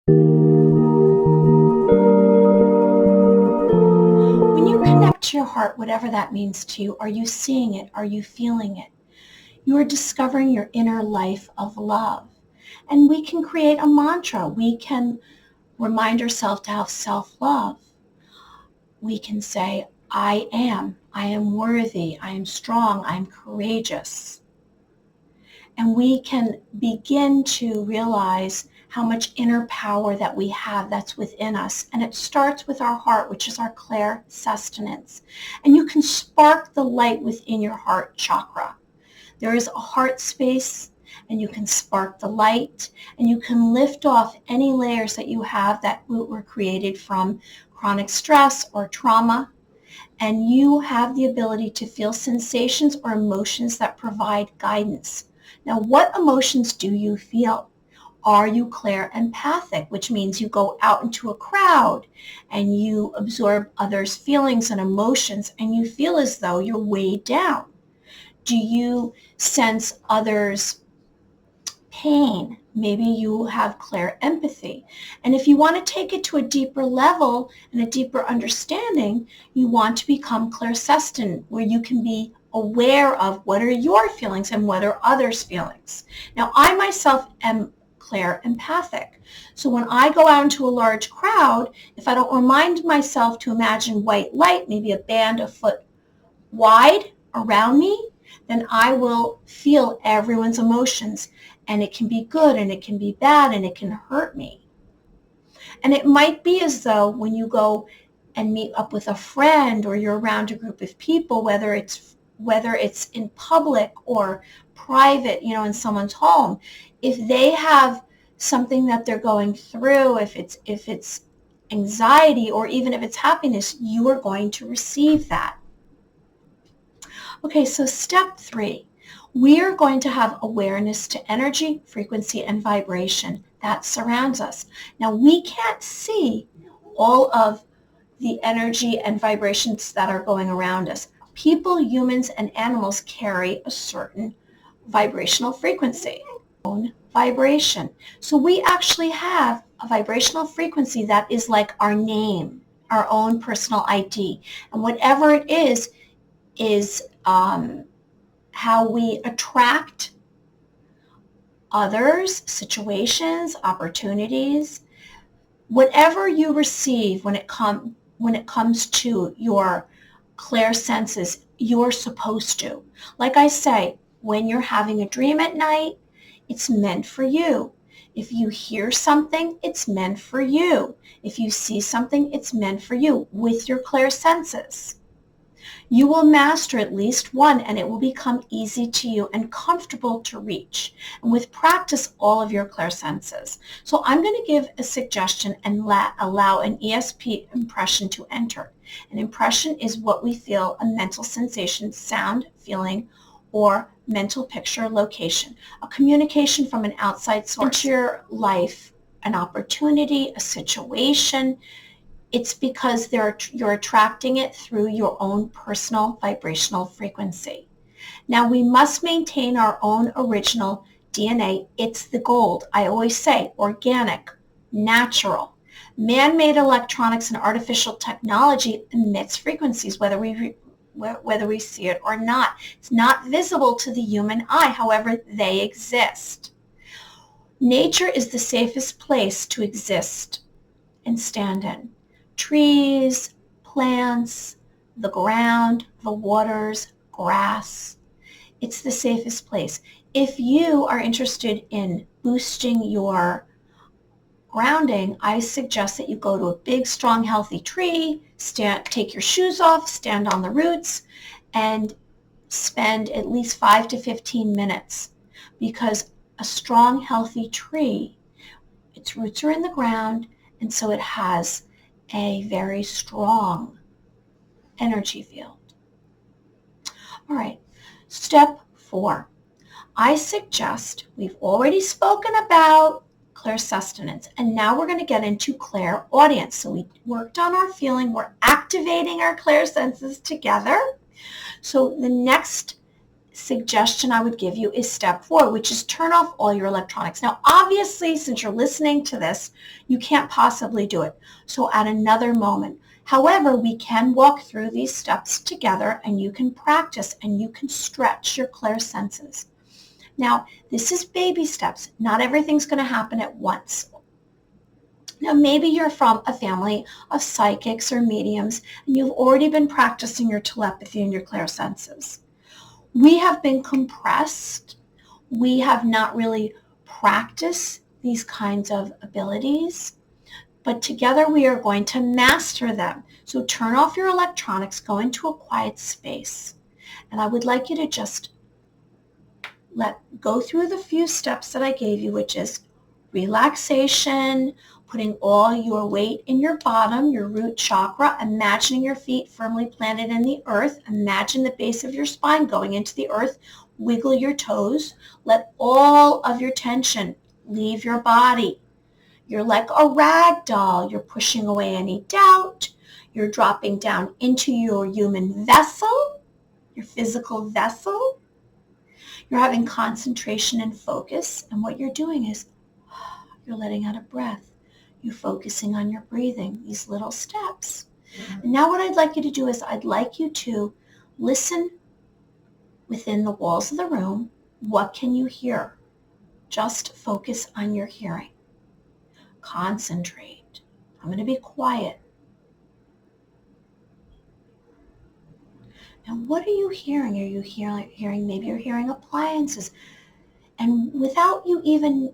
When you connect to your heart, whatever that means to you, are you seeing it? Are you feeling it? You are discovering your inner life of love. And we can create a mantra. We can remind ourselves to have self-love. We can say, I am worthy, I am strong, I am courageous. And we can begin to realize how much inner power that we have that's within us. And it starts with our heart, which is our clairsentience. And you can spark the light within your heart chakra. There is a heart space, and you can spark the light, and you can lift off any layers that you have that were created from chronic stress or trauma. And you have the ability to feel sensations or emotions that provide guidance. Now, what emotions do you feel? Are you clairempathic, which means you go out into a crowd and you absorb others' feelings and emotions and you feel as though you're weighed down? Do you sense others' pain? Maybe you have clairempathy. And if you want to take it to a deeper level and a deeper understanding, you want to become clairsentient, where you can be aware of what are your feelings and what are others' feelings. Now, I myself am clairempathic. So when I go out into a large crowd, if I don't remind myself to imagine white light, maybe a band a foot wide around me, then I will feel everyone's emotions. And it can be good and it can be bad and it can hurt me. And it might be as though when you go and meet up with a friend or you're around a group of people, whether it's in public or private, in someone's home, if they have something that they're going through, if it's anxiety or even if it's happiness, you are going to receive that. Okay, so step 3. We are going to have awareness to energy, frequency, and vibration that surrounds us. Now, we can't see all of the energy and vibrations that are going around us. People, humans, and animals carry a certain vibrational frequency, own vibration. So we actually have a vibrational frequency that is like our name, our own personal ID. And whatever it is how we attract others, situations, opportunities. Whatever you receive when it comes to your clairsenses, you're supposed to. Like I say, when you're having a dream at night, it's meant for you. If you hear something, it's meant for you. If you see something, it's meant for you with your clairsenses. You will master at least one, and it will become easy to you and comfortable to reach. And with practice, all of your clairsenses. So I'm going to give a suggestion and allow an ESP impression to enter. An impression is what we feel, a mental sensation, sound, feeling, or mental picture, location. A communication from an outside source into your life, an opportunity, a situation. It's because you're attracting it through your own personal vibrational frequency. Now, we must maintain our own original DNA. It's the gold. I always say organic, natural. Man-made electronics and artificial technology emits frequencies, whether we see it or not. It's not visible to the human eye. However, they exist. Nature is the safest place to exist and stand in. Trees, plants, the ground, the waters, grass. It's the safest place. If you are interested in boosting your grounding, I suggest that you go to a big, strong, healthy tree, take your shoes off, stand on the roots, and spend at least 5 to 15 minutes, because a strong, healthy tree, its roots are in the ground, and so it has a very strong energy field. All right, step 4. I suggest, we've already spoken about clairsentience, and now we're going to get into clairaudience. So we worked on our feeling, we're activating our clairsenses together. So the next suggestion I would give you is step 4, which is turn off all your electronics. Now, obviously, since you're listening to this, you can't possibly do it. So at another moment. However, we can walk through these steps together, and you can practice and you can stretch your clear senses. Now, this is baby steps. Not everything's going to happen at once. Now, maybe you're from a family of psychics or mediums, and you've already been practicing your telepathy and your clear senses. We have been compressed. We have not really practiced these kinds of abilities, but together we are going to master them. So turn off your electronics, go into a quiet space, and I would like you to just go through the few steps that I gave you, which is relaxation, putting all your weight in your bottom, your root chakra, imagining your feet firmly planted in the earth. Imagine the base of your spine going into the earth. Wiggle your toes. Let all of your tension leave your body. You're like a rag doll. You're pushing away any doubt. You're dropping down into your human vessel, your physical vessel. You're having concentration and focus, and what you're doing is you're letting out a breath. You're focusing on your breathing, these little steps. And now what I'd like you to do is I'd like you to listen within the walls of the room. What can you hear? Just focus on your hearing. Concentrate. I'm going to be quiet. Now, what are you hearing? Are you hearing, maybe you're hearing appliances. And without you even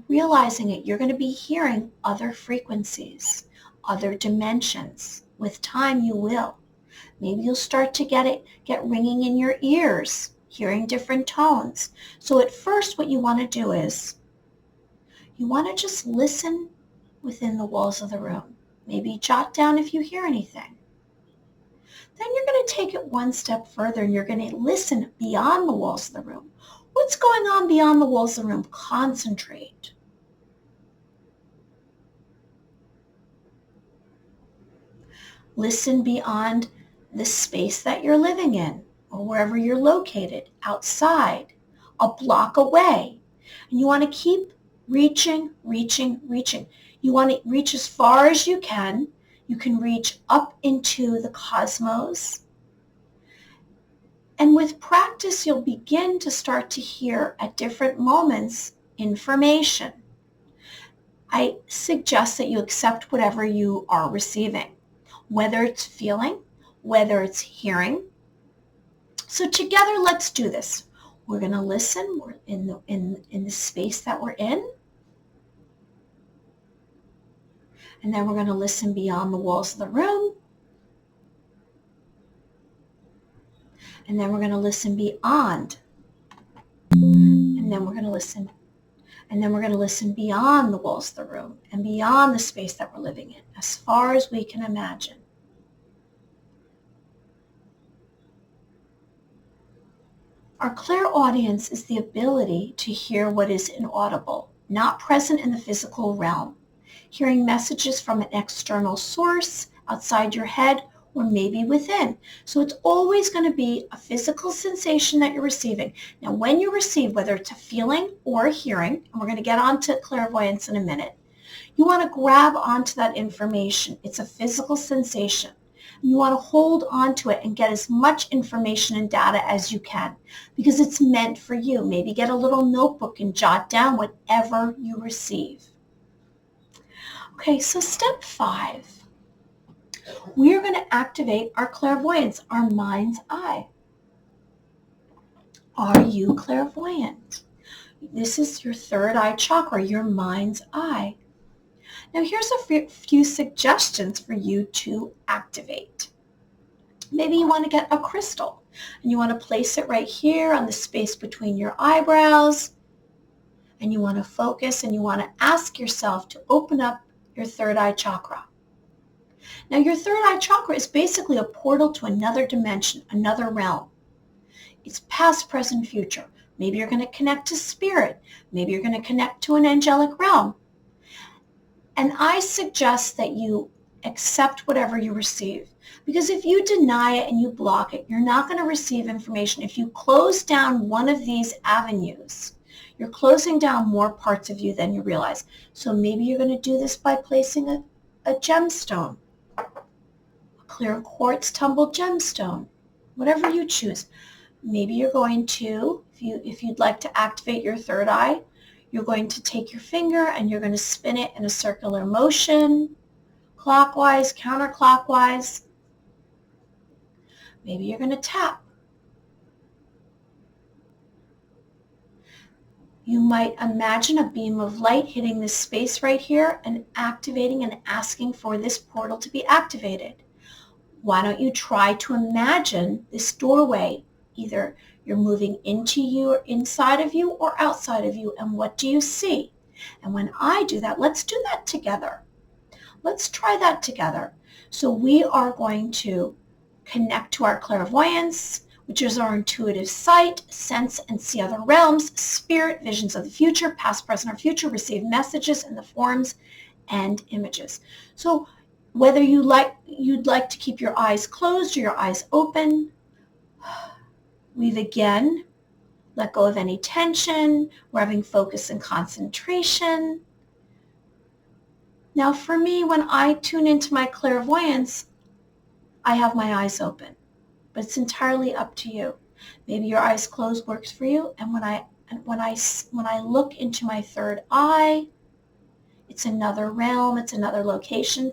realizing it, you're going to be hearing other frequencies, other dimensions. With time, you will. Maybe you'll start to get ringing in your ears, hearing different tones. So at first, what you want to do is you want to just listen within the walls of the room. Maybe jot down if you hear anything. Then you're going to take it one step further, and you're going to listen beyond the walls of the room. What's going on beyond the walls of the room? Concentrate. Listen beyond the space that you're living in, or wherever you're located, outside, a block away. And you want to keep reaching, reaching, reaching. You want to reach as far as you can. You can reach up into the cosmos. And with practice, you'll begin to start to hear at different moments information. I suggest that you accept whatever you are receiving, whether it's feeling, whether it's hearing. So together, let's do this. We're going to listen. We're in the space that we're in. And then we're going to listen beyond the walls of the room. And then we're going to listen beyond. And then we're going to listen. And then we're going to listen beyond the walls of the room and beyond the space that we're living in, as far as we can imagine. Our clairaudience is the ability to hear what is inaudible, not present in the physical realm. Hearing messages from an external source outside your head or maybe within. So it's always going to be a physical sensation that you're receiving. Now, when you receive, whether it's a feeling or a hearing, and we're going to get on to clairvoyance in a minute, you want to grab onto that information. It's a physical sensation. You want to hold on to it and get as much information and data as you can because it's meant for you. Maybe get a little notebook and jot down whatever you receive. Okay, so step 5. We are going to activate our clairvoyance, our mind's eye. Are you clairvoyant? This is your third eye chakra, your mind's eye. Now here's a few suggestions for you to activate. Maybe you want to get a crystal and you want to place it right here on the space between your eyebrows, and you want to focus and you want to ask yourself to open up your third eye chakra. Now your third eye chakra is basically a portal to another dimension, another realm. It's past, present, future. Maybe you're going to connect to spirit. Maybe you're going to connect to an angelic realm. And I suggest that you accept whatever you receive. Because if you deny it and you block it, you're not going to receive information. If you close down one of these avenues, you're closing down more parts of you than you realize. So maybe you're going to do this by placing a gemstone, a clear quartz tumbled gemstone, whatever you choose. Maybe you're going to, if you'd like to activate your third eye, you're going to take your finger and you're going to spin it in a circular motion, clockwise, counterclockwise. Maybe you're going to tap. You might imagine a beam of light hitting this space right here and activating and asking for this portal to be activated. Why don't you try to imagine this doorway? Either you're moving into you or inside of you or outside of you, and what do you see? And when I do that, let's do that together. Let's try that together. So we are going to connect to our clairvoyance, which is our intuitive sight, sense, and see other realms, spirit, visions of the future, past, present, or future, receive messages in the forms and images. So whether you'd like to keep your eyes closed or your eyes open, we've again let go of any tension. We're having focus and concentration. Now for me, when I tune into my clairvoyance, I have my eyes open, but it's entirely up to you. Maybe your eyes closed works for you, and when I look into my third eye, it's another realm, it's another location.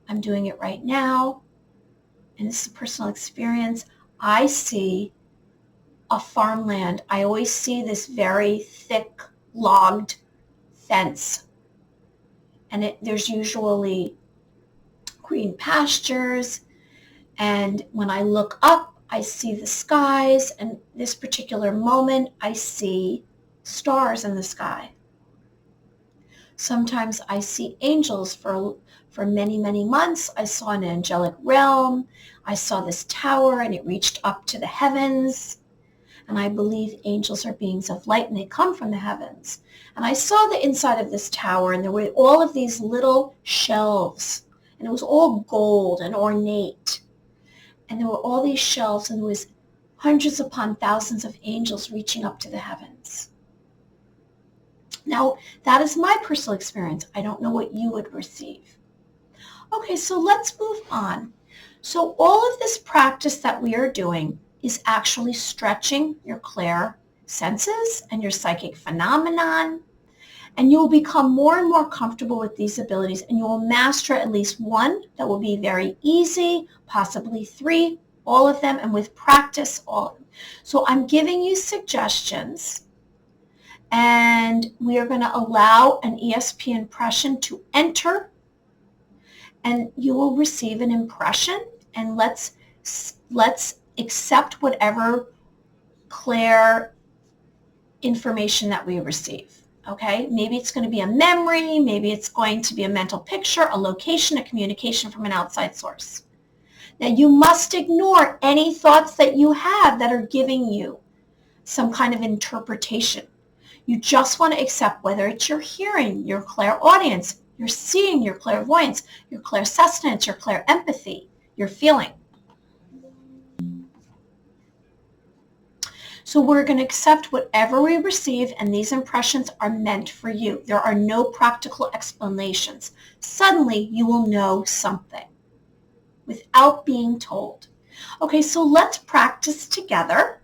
I'm doing it right now, and this is a personal experience. I see a farmland. I always see this very thick logged fence, and there's usually green pastures. And when I look up, I see the skies, and this particular moment, I see stars in the sky. Sometimes I see angels for many, many months. I saw an angelic realm. I saw this tower, and it reached up to the heavens. And I believe angels are beings of light, and they come from the heavens. And I saw the inside of this tower, and there were all of these little shelves, and it was all gold and ornate. And there were all these shelves, and there was hundreds upon thousands of angels reaching up to the heavens. Now, that is my personal experience. I don't know what you would receive. Okay, so let's move on. So all of this practice that we are doing is actually stretching your clair senses and your psychic phenomenon. And you will become more and more comfortable with these abilities, and you will master at least one that will be very easy, possibly 3, all of them, and with practice, all of them. So I'm giving you suggestions, and we are going to allow an ESP impression to enter, and you will receive an impression, and let's accept whatever clair information that we receive. Okay, maybe it's going to be a memory, maybe it's going to be a mental picture, a location, a communication from an outside source. Now you must ignore any thoughts that you have that are giving you some kind of interpretation. You just want to accept whether it's your hearing, your clairaudience, your seeing, your clairvoyance, your clairsustenance, your clairempathy, your feeling. So we're going to accept whatever we receive, and these impressions are meant for you. There are no practical explanations. Suddenly, you will know something without being told. Okay, so let's practice together.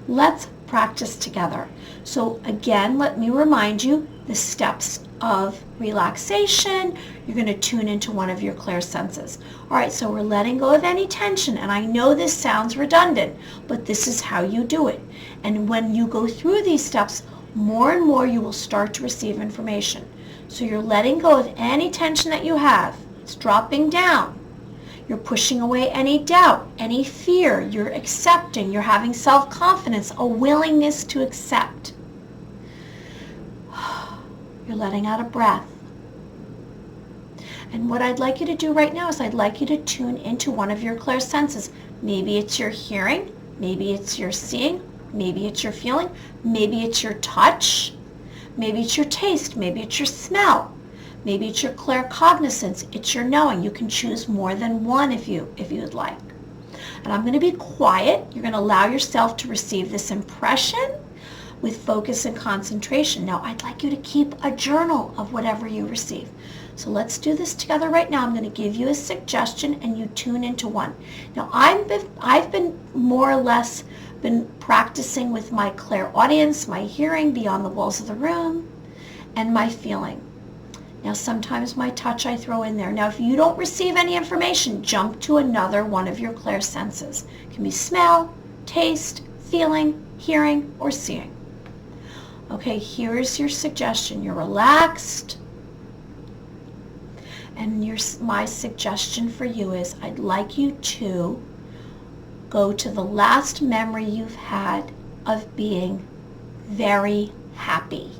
Let's practice together. So again, let me remind you the steps of relaxation. You're going to tune into one of your clair senses. All right, so we're letting go of any tension, and I know this sounds redundant, but this is how you do it. And when you go through these steps, more and more you will start to receive information. So you're letting go of any tension that you have. It's dropping down. You're pushing away any doubt, any fear. You're accepting. You're having self-confidence, a willingness to accept. You're letting out a breath. And what I'd like you to do right now is I'd like you to tune into one of your clair senses. Maybe it's your hearing, maybe it's your seeing, maybe it's your feeling, maybe it's your touch, maybe it's your taste, maybe it's your smell, Maybe it's your claircognizance, it's your knowing. You can choose more than one if you'd like. And I'm going to be quiet. You're going to allow yourself to receive this impression with focus and concentration. Now, I'd like you to keep a journal of whatever you receive. So let's do this together right now. I'm going to give you a suggestion and you tune into one. Now, I've been more or less been practicing with my clairaudience, my hearing beyond the walls of the room, and my feeling. Now, sometimes my touch I throw in there. Now, if you don't receive any information, jump to another one of your clair senses. It can be smell, taste, feeling, hearing, or seeing. Okay, here's your suggestion. You're relaxed. And my suggestion for you is I'd like you to go to the last memory you've had of being very happy.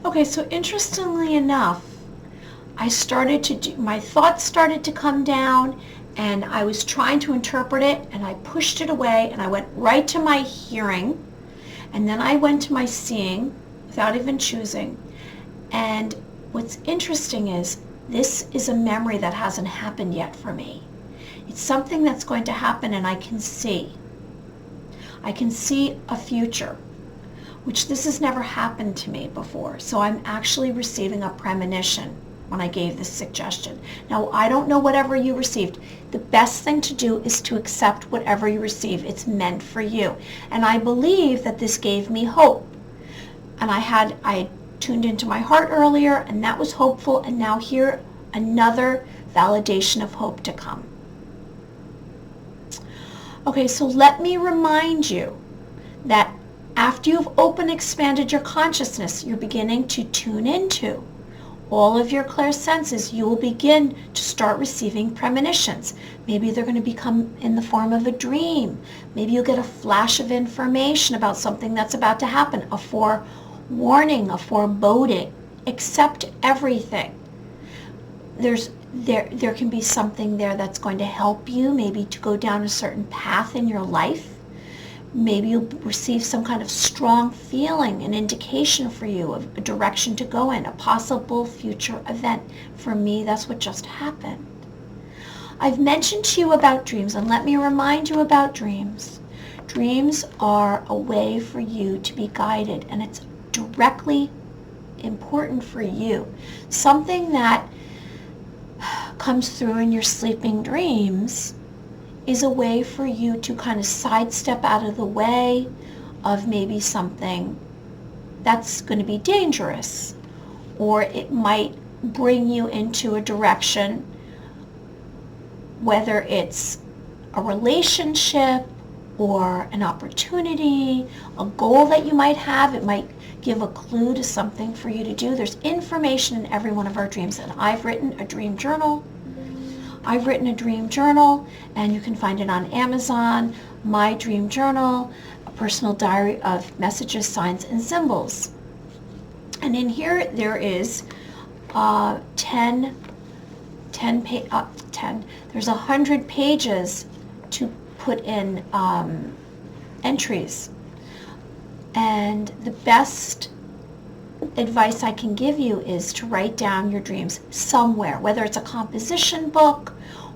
Okay, so interestingly enough, my thoughts started to come down and I was trying to interpret it and I pushed it away and I went right to my hearing and then I went to my seeing without even choosing. And what's interesting is this is a memory that hasn't happened yet for me. It's something that's going to happen and I can see. I can see a future, which this has never happened to me before. So I'm actually receiving a premonition when I gave this suggestion. Now, I don't know whatever you received. The best thing to do is to accept whatever you receive. It's meant for you. And I believe that this gave me hope. And I tuned into my heart earlier, and that was hopeful, and now here, another validation of hope to come. Okay, so let me remind you that after you've expanded your consciousness, you're beginning to tune into all of your clair senses. You will begin to start receiving premonitions. Maybe they're going to become in the form of a dream. Maybe you'll get a flash of information about something that's about to happen, a forewarning, a foreboding. Accept everything. There can be something there that's going to help you, maybe to go down a certain path in your life. Maybe you'll receive some kind of strong feeling, an indication for you of a direction to go in, a possible future event. For me, that's what just happened. I've mentioned to you about dreams, and let me remind you about dreams. Dreams are a way for you to be guided, and it's directly important for you. Something that comes through in your sleeping dreams is a way for you to kind of sidestep out of the way of maybe something that's going to be dangerous, or it might bring you into a direction, whether it's a relationship or an opportunity, a goal that you might have. It might give a clue to something for you to do. There's information in every one of our dreams, and I've written a dream journal. And you can find it on Amazon, My Dream Journal, a personal diary of messages, signs, and symbols. And in here there is 10, there's 100 pages to put in entries. And the best advice I can give you is to write down your dreams somewhere, whether it's a composition book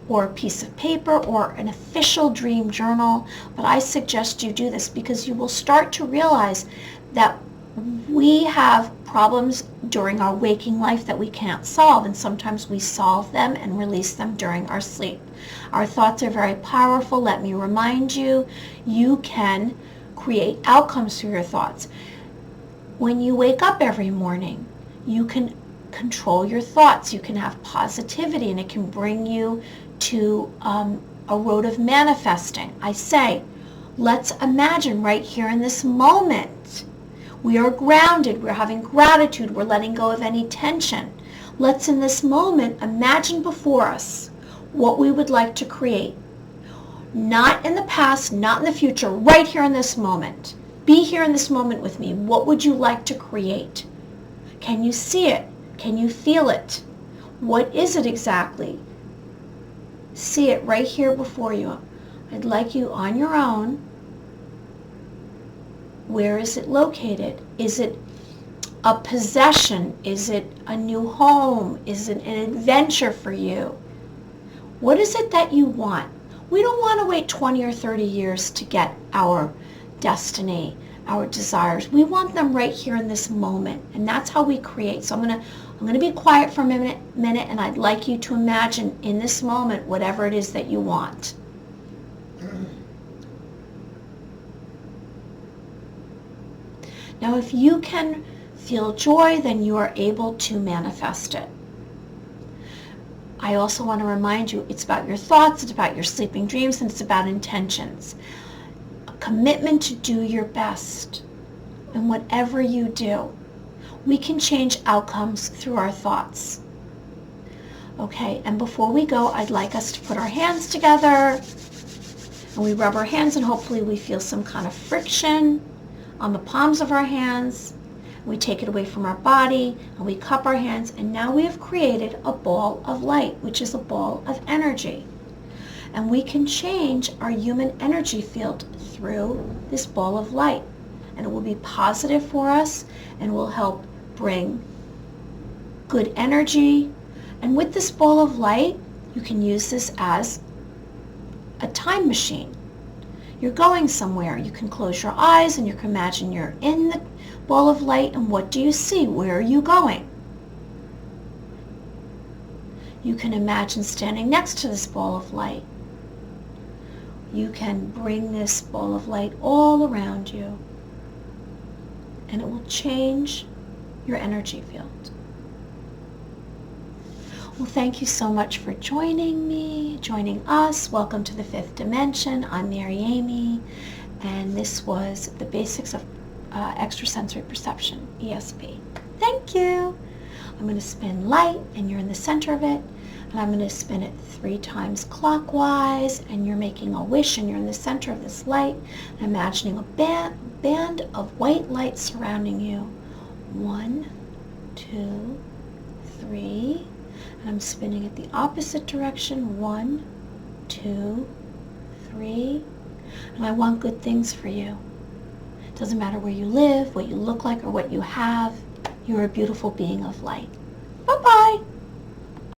or a piece of paper or an official dream journal. But I suggest you do this because you will start to realize that we have problems during our waking life that we can't solve, and sometimes we solve them and release them during our sleep. Our thoughts are very powerful. Let me remind you, you can create outcomes through your thoughts. When you wake up every morning, you can control your thoughts. You can have positivity, and it can bring you to a road of manifesting. I say, let's imagine right here in this moment. We are grounded. We're having gratitude. We're letting go of any tension. Let's in this moment imagine before us what we would like to create. Not in the past, not in the future, right here in this moment. Be here in this moment with me. What would you like to create? Can you see it? Can you feel it? What is it exactly? See it right here before you. I'd like you on your own. Where is it located? Is it a possession? Is it a new home? Is it an adventure for you? What is it that you want? We don't want to wait 20 or 30 years to get our destiny, our desires. We want them right here in this moment, and that's how we create. So I'm going to be quiet for a minute, and I'd like you to imagine in this moment whatever it is that you want. Now, if you can feel joy, then you are able to manifest it. I also want to remind you, it's about your thoughts, it's about your sleeping dreams, and it's about intentions. A commitment to do your best in whatever you do. We can change outcomes through our thoughts. Okay, and before we go, I'd like us to put our hands together, and we rub our hands, and hopefully we feel some kind of friction on the palms of our hands. We take it away from our body, and we cup our hands, and now we have created a ball of light, which is a ball of energy. And we can change our human energy field through this ball of light. And it will be positive for us, and will help bring good energy. And with this ball of light, you can use this as a time machine. You're going somewhere. You can close your eyes, and you can imagine you're in the ball of light, and what do you see? Where are you going? You can imagine standing next to this ball of light. You can bring this ball of light all around you, and it will change your energy field. Well, thank you so much for joining me, joining us. Welcome to the fifth dimension. I'm Mary Amy, and this was the basics of extrasensory perception, ESP. Thank you. I'm going to spin light, and you're in the center of it, and I'm going to spin it 3 times clockwise, and you're making a wish, and you're in the center of this light, and imagining a band of white light surrounding you. 1, 2, 3, and I'm spinning it the opposite direction. 1, 2, 3, and I want good things for you. It doesn't matter where you live, what you look like, or what you have. You're a beautiful being of light. Bye-bye.